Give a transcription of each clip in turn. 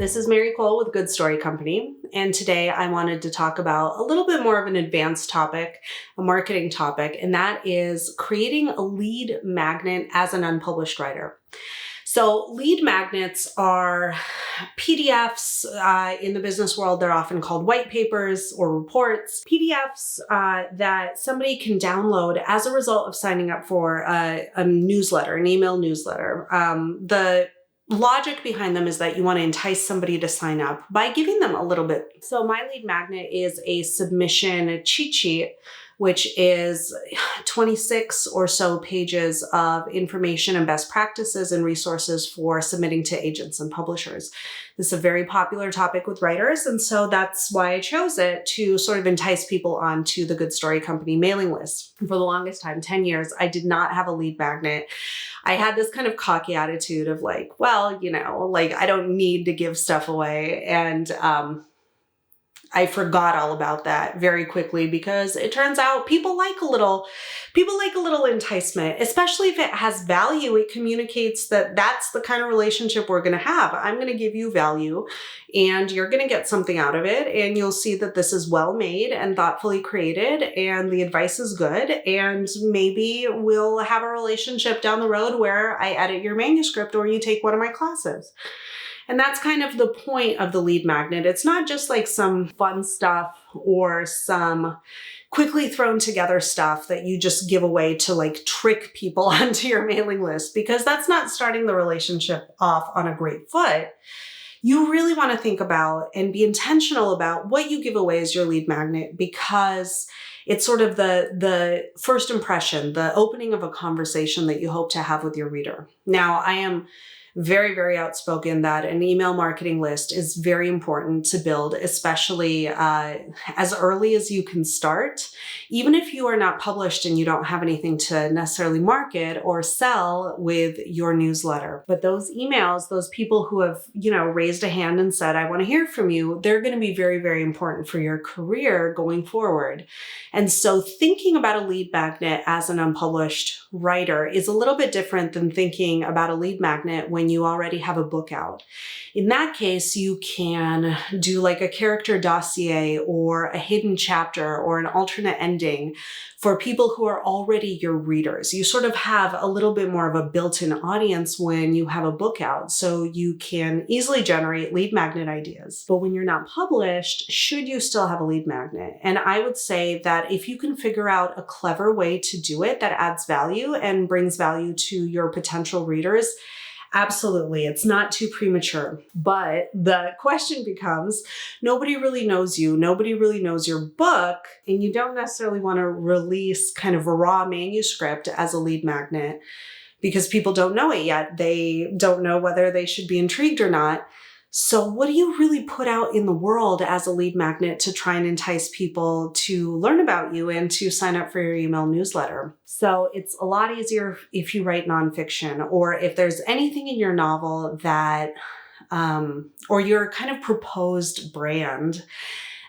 This is Mary Cole with Good Story Company, and today I wanted to talk about a little bit more of an advanced topic, a marketing topic, and that is creating a lead magnet as an unpublished writer. So lead magnets are PDFs. In the business world, they're often called white papers or reports. PDFs that somebody can download as a result of signing up for a newsletter, an email newsletter. The logic behind them is that you want to entice somebody to sign up by giving them a little bit. So my lead magnet is a submission cheat sheet, which is 26 or so pages of information and best practices and resources for submitting to agents and publishers. This is a very popular topic with writers, and so that's why I chose it, to sort of entice people onto the Good Story Company mailing list. For the longest time, 10 years, I did not have a lead magnet. I had this kind of cocky attitude of like, well, I don't need to give stuff away. And I forgot all about that very quickly because it turns out people like a little enticement, especially if it has value. It communicates that that's the kind of relationship we're going to have. I'm going to give you value and you're going to get something out of it. And you'll see that this is well made and thoughtfully created and the advice is good. And maybe we'll have a relationship down the road where I edit your manuscript or you take one of my classes. And that's kind of the point of the lead magnet. It's not just like some fun stuff or some quickly thrown together stuff that you just give away to like trick people onto your mailing list, because that's not starting the relationship off on a great foot. You really want to think about and be intentional about what you give away as your lead magnet, because it's sort of the first impression, the opening of a conversation that you hope to have with your reader. Now, I am very, very outspoken that an email marketing list is very important to build, especially as early as you can start. Even if you are not published and you don't have anything to necessarily market or sell with your newsletter. But those emails, those people who have, raised a hand and said, I want to hear from you, they're going to be very, very important for your career going forward. And so thinking about a lead magnet as an unpublished writer is a little bit different than thinking about a lead magnet when you already have a book out. In that case, you can do like a character dossier or a hidden chapter or an alternate ending for people who are already your readers. You sort of have a little bit more of a built-in audience when you have a book out, so you can easily generate lead magnet ideas. But when you're not published, should you still have a lead magnet? And I would say that if you can figure out a clever way to do it that adds value and brings value to your potential readers, absolutely, it's not too premature. But the question becomes, nobody really knows you, nobody really knows your book, and you don't necessarily want to release kind of a raw manuscript as a lead magnet because people don't know it yet. They don't know whether they should be intrigued or not. So what do you really put out in the world as a lead magnet to try and entice people to learn about you and to sign up for your email newsletter? So it's a lot easier if you write nonfiction, or if there's anything in your novel that, or your kind of proposed brand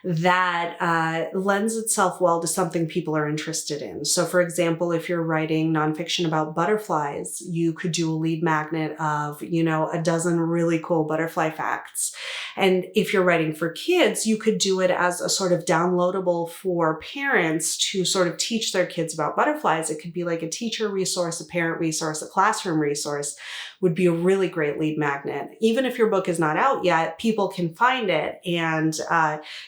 that lends itself well to something people are interested in. So for example, if you're writing nonfiction about butterflies, you could do a lead magnet of, a dozen really cool butterfly facts. And if you're writing for kids, you could do it as a sort of downloadable for parents to sort of teach their kids about butterflies. It could be like a teacher resource, a parent resource, a classroom resource would be a really great lead magnet. Even if your book is not out yet, people can find it and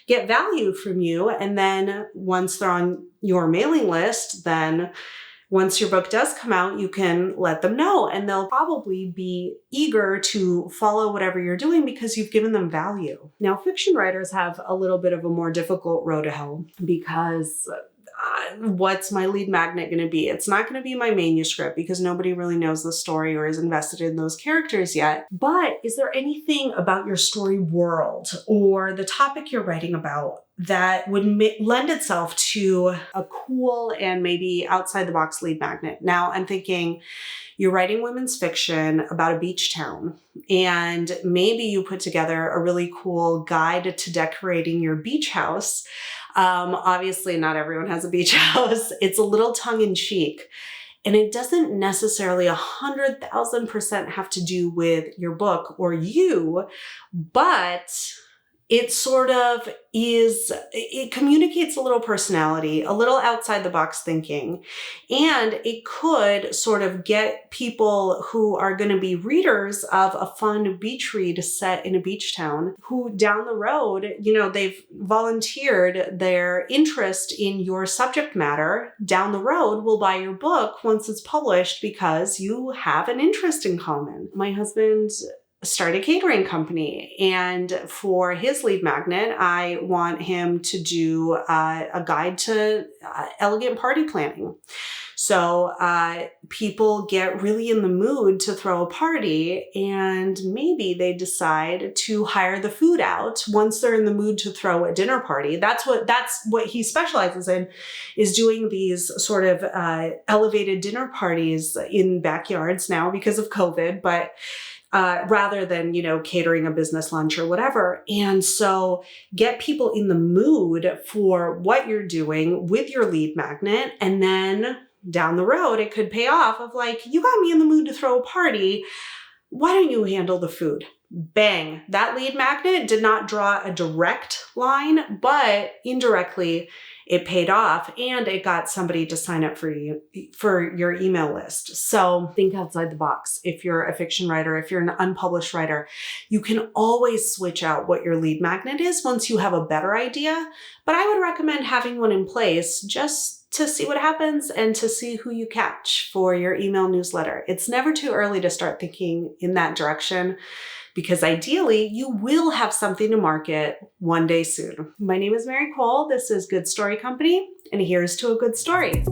get value from you. And then once they're on your mailing list, then once your book does come out, you can let them know, and they'll probably be eager to follow whatever you're doing because you've given them value. Now, fiction writers have a little bit of a more difficult road to hoe because what's my lead magnet going to be? It's not going to be my manuscript because nobody really knows the story or is invested in those characters yet. But is there anything about your story world or the topic you're writing about that would lend itself to a cool and maybe outside the box lead magnet? Now I'm thinking you're writing women's fiction about a beach town, and maybe you put together a really cool guide to decorating your beach house. Obviously not everyone has a beach house. It's a little tongue in cheek. And it doesn't necessarily 100,000% have to do with your book or you, but it sort of it communicates a little personality, a little outside the box thinking, and it could sort of get people who are going to be readers of a fun beach read set in a beach town, who down the road, they've volunteered their interest in your subject matter, down the road will buy your book once it's published because you have an interest in common. My husband started a catering company, and for his lead magnet, I want him to do a guide to elegant party planning. So people get really in the mood to throw a party, and maybe they decide to hire the food out once they're in the mood to throw a dinner party. That's what he specializes in, is doing these sort of elevated dinner parties in backyards now because of COVID, but rather than, catering a business lunch or whatever. And so get people in the mood for what you're doing with your lead magnet. And then down the road, it could pay off of like, you got me in the mood to throw a party. Why don't you handle the food? Bang. That lead magnet did not draw a direct line, but indirectly it paid off, and it got somebody to sign up for your email list. So think outside the box. If you're a fiction writer, if you're an unpublished writer, you can always switch out what your lead magnet is once you have a better idea. But I would recommend having one in place just to see what happens and to see who you catch for your email newsletter. It's never too early to start thinking in that direction, because ideally you will have something to market one day soon. My name is Mary Cole. This is Good Story Company, and here's to a good story.